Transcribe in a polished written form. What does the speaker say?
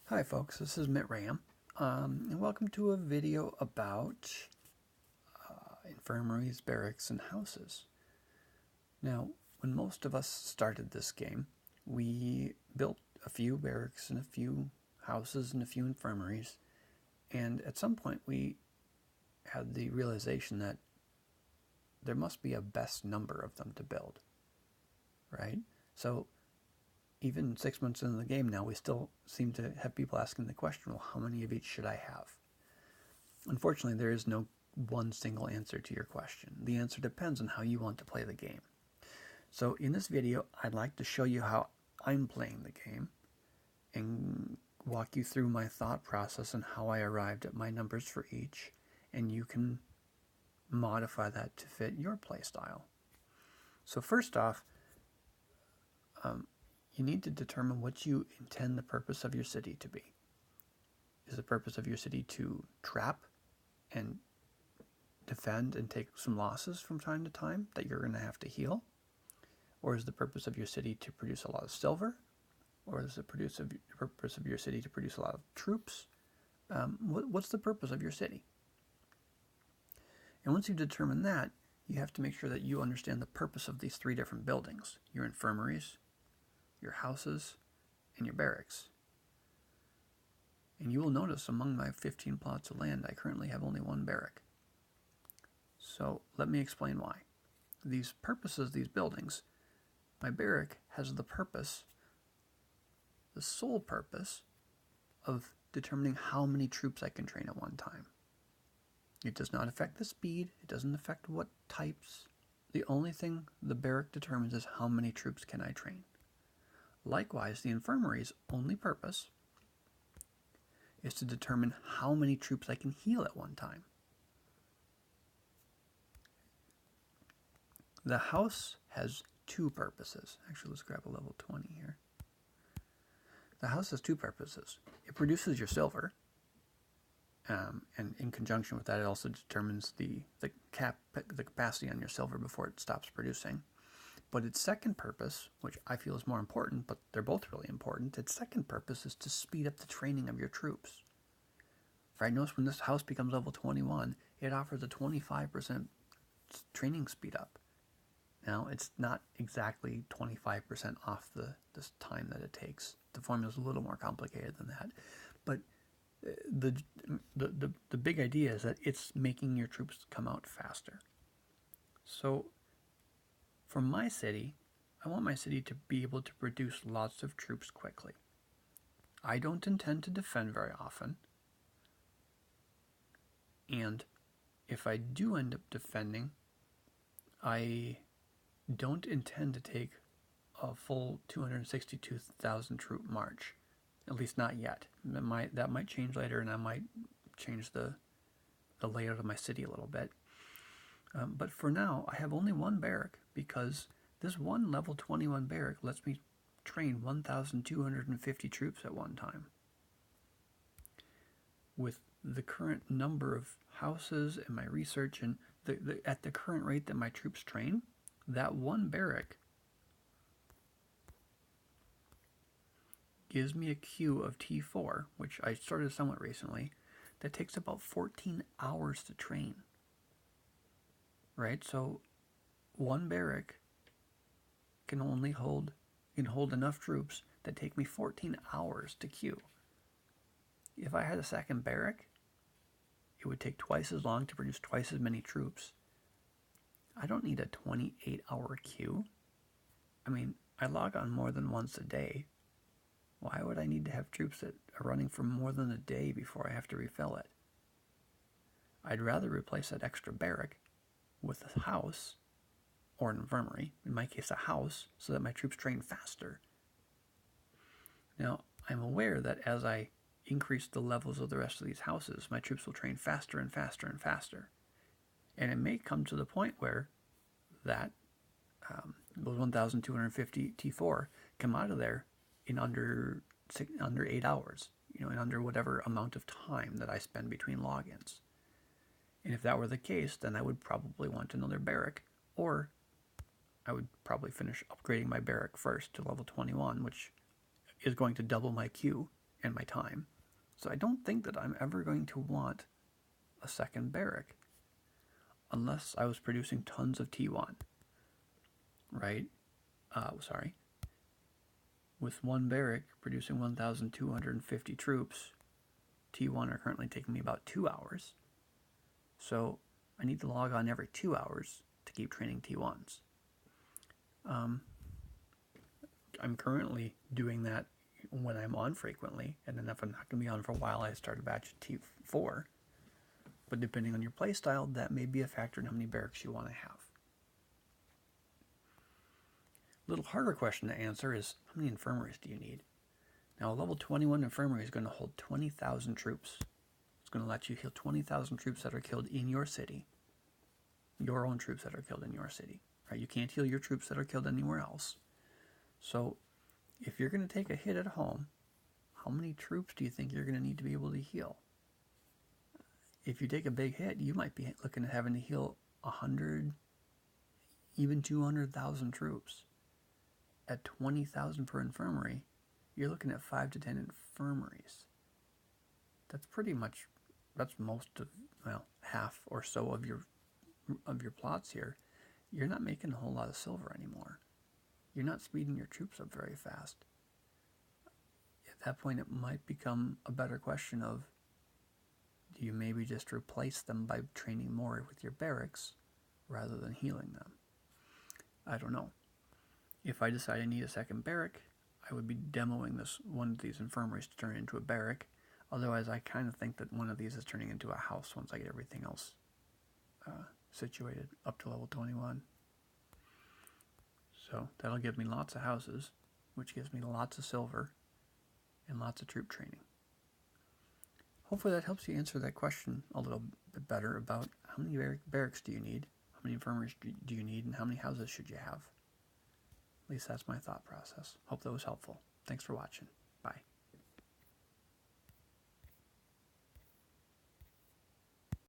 Hi folks, this is Mitt Ram, and welcome to a video about infirmaries, barracks, and houses. Now, when most of us started this game, we built a few barracks and a few houses and a few infirmaries, and at some point we had the realization that there must be a best number of them to build, right? So even 6 months into the game now, we still seem to have people asking the question, well, how many of each should I have? Unfortunately, there is no one single answer to your question. The answer depends on how you want to play the game. So in this video, I'd like to show you how I'm playing the game and walk you through my thought process and how I arrived at my numbers for each, and you can modify that to fit your play style. So first off, you need to determine what you intend the purpose of your city to be. Is the purpose of your city to trap and defend and take some losses from time to time that you're going to have to heal? Or is the purpose of your city to produce a lot of silver? Or is the purpose of your city to produce a lot of troops? What's the purpose of your city? And once you've determined that, you have to make sure that you understand the purpose of these three different buildings: your infirmaries, your houses, and your barracks. And you will notice among my 15 plots of land, I currently have only one barrack. So let me explain why. These purposes, these buildings, my barrack has the purpose, the sole purpose, of determining how many troops I can train at one time. It does not affect the speed, it doesn't affect what types. The only thing the barrack determines is how many troops can I train. Likewise, the infirmary's only purpose is to determine how many troops I can heal at one time. The house has two purposes. Actually, let's grab a level 20 here. The house has two purposes. It produces your silver, and in conjunction with that, it also determines the capacity on your silver before it stops producing. But its second purpose, which I feel is more important, but they're both really important, its second purpose is to speed up the training of your troops. Right? Notice when this house becomes level 21, it offers a 25% training speed up. Now, it's not exactly 25% off the time that it takes. The formula is a little more complicated than that. But the big idea is that it's making your troops come out faster. So, for my city, I want my city to be able to produce lots of troops quickly. I don't intend to defend very often. And if I do end up defending, I don't intend to take a full 262,000 troop march, at least not yet. That might change later, and I might change the layout of my city a little bit. But for now, I have only one barrack because this one level 21 barrack lets me train 1,250 troops at one time. With the current number of houses and my research, and at the current rate that my troops train, that one barrack gives me a queue of T4, which I started somewhat recently, that takes about 14 hours to train. Right? So one barrack can hold enough troops that take me 14 hours to queue. If I had a second barrack, it would take twice as long to produce twice as many troops. I don't need a 28-hour queue. I mean, I log on more than once a day. Why would I need to have troops that are running for more than a day before I have to refill it? I'd rather replace that extra barrack with a house, or an infirmary, in my case a house, so that my troops train faster. Now, I'm aware that as I increase the levels of the rest of these houses, my troops will train faster and faster and faster. And it may come to the point where that those 1,250 T4 come out of there in under 8 hours, in under whatever amount of time that I spend between logins. And if that were the case, then I would probably want another barrack, or I would probably finish upgrading my barrack first to level 21, which is going to double my queue and my time. So I don't think that I'm ever going to want a second barrack unless I was producing tons of T1, right? Sorry. With one barrack producing 1,250 troops, T1 are currently taking me about 2 hours. So I need to log on every 2 hours to keep training T1s. I'm currently doing that when I'm on frequently, and then if I'm not going to be on for a while, I start a batch of T4. But depending on your playstyle, that may be a factor in how many barracks you want to have. A little harder question to answer is, how many infirmaries do you need? Now, a level 21 infirmary is going to hold 20,000 troops. It's going to let you heal 20,000 troops that are killed in your city. Your own troops that are killed in your city. Right? You can't heal your troops that are killed anywhere else. So, if you're going to take a hit at home, how many troops do you think you're going to need to be able to heal? If you take a big hit, you might be looking at having to heal 100, even 200,000 troops. At 20,000 per infirmary, you're looking at 5 to 10 infirmaries. That's pretty much, that's most of, well, half or so of your plots here. You're not making a whole lot of silver anymore. You're not speeding your troops up very fast. At that point, it might become a better question of, do you maybe just replace them by training more with your barracks rather than healing them? I don't know. If I decide I need a second barrack, I would be demoing one of these infirmaries to turn it into a barrack. Otherwise, I kind of think that one of these is turning into a house once I get everything else situated up to level 21. So that'll give me lots of houses, which gives me lots of silver and lots of troop training. Hopefully that helps you answer that question a little bit better about how many barracks do you need, how many infirmaries do you need, and how many houses should you have. At least that's my thought process. Hope that was helpful. Thanks for watching. Bye.